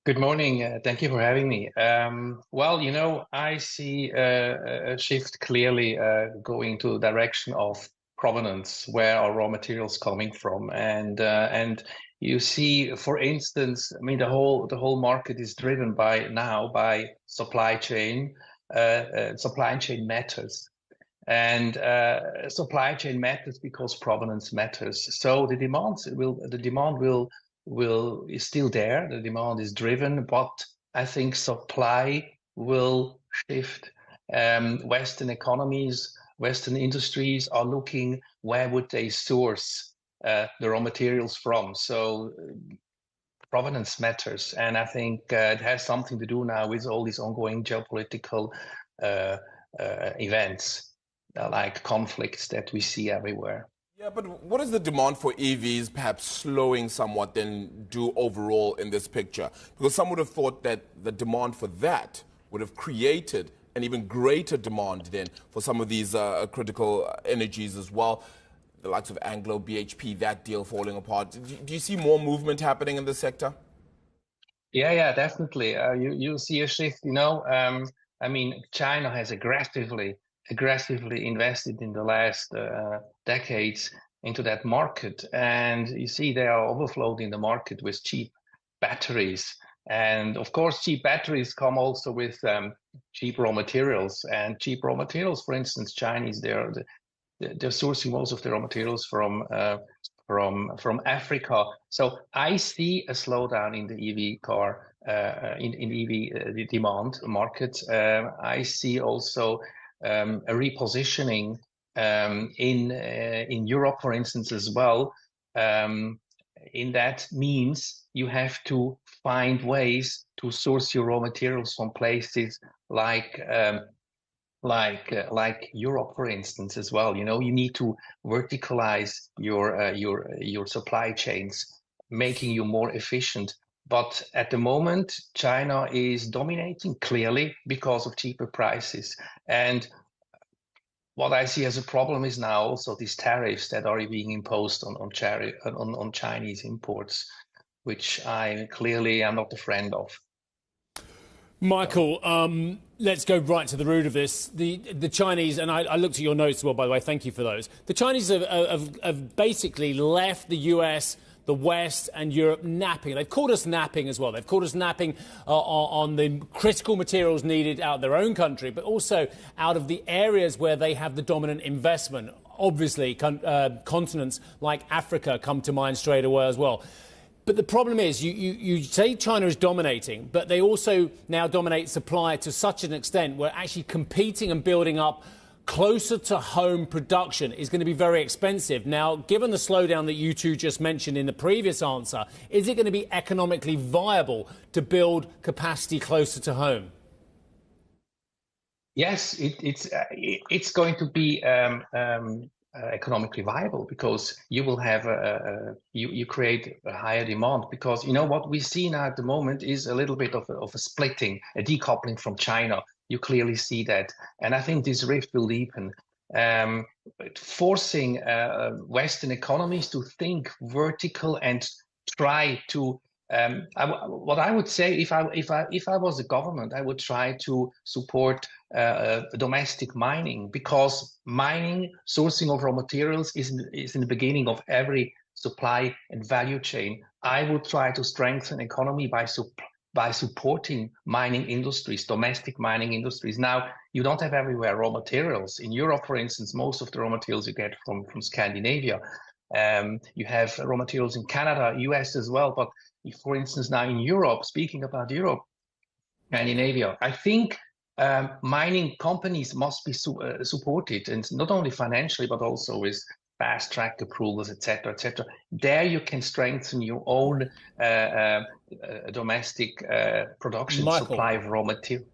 Good morning. Thank you for having me. I see a shift clearly going to the direction of provenance, where are raw materials coming from, and you see, for instance, I mean, the whole market is driven by supply chain. Supply chain matters, and supply chain matters because provenance matters. So the demand will is still there. The demand is driven, but I think supply will shift. Western economies, Western industries are looking where would they source the raw materials from. So provenance matters, and I think it has something to do now with all these ongoing geopolitical uh, events, like conflicts that we see everywhere. Yeah, but what is the demand for EVs perhaps slowing somewhat than do overall in this picture? Because some would have thought that the demand for that would have created an even greater demand then for some of these critical energies as well, the likes of Anglo, BHP, that deal falling apart. Do you see more movement happening in the sector? Yeah, definitely. You see a shift. I mean, China has aggressively invested in the last decades into that market, and you see they are overflowed in the market with cheap batteries. And of course, cheap batteries come also with cheap raw materials. And cheap raw materials, for instance, Chinese, they're sourcing most of their raw materials from Africa. So I see a slowdown in the EV car in EV the demand market. I see also a repositioning in Europe, for instance, as well. Um, in that means you have to find ways to source your raw materials from places like like Europe, for instance, as well. You need to verticalize your supply chains, making you more efficient. But at the moment, China is dominating clearly because of cheaper prices. And what I see as a problem is now also these tariffs that are being imposed on Chinese imports, which I clearly am not a friend of. So. Michael, let's go right to the root of this. The Chinese, and I looked at your notes as well, by the way, thank you for those. The Chinese have basically left the US, the West, and Europe napping. They've called us napping as well. They've called us napping on the critical materials needed out of their own country, but also out of the areas where they have the dominant investment. Obviously, continents like Africa come to mind straight away as well. But the problem is, you say China is dominating, but they also now dominate supply to such an extent where actually competing and building up closer to home production is going to be very expensive. Now, given the slowdown that you two just mentioned in the previous answer, is it going to be economically viable to build capacity closer to home? Yes, it's going to be economically viable because you will have you create a higher demand, because what we see now at the moment is a little bit of a splitting, a decoupling from China. You clearly see that, and I think this rift will deepen, um, forcing Western economies to think vertical and try to. What I would say, if I was a government, I would try to support domestic mining, because mining, sourcing of raw materials is in the beginning of every supply and value chain. I would try to strengthen economy by supporting mining industries, domestic mining industries. Now, you don't have everywhere raw materials. In Europe, for instance, most of the raw materials you get from Scandinavia. You have raw materials in Canada, US as well. But for instance, now in Europe, speaking about Europe, Scandinavia, I think mining companies must be supported, and not only financially, but also with fast track approvals, etc., etc. There you can strengthen your own domestic production Michael, supply of raw material.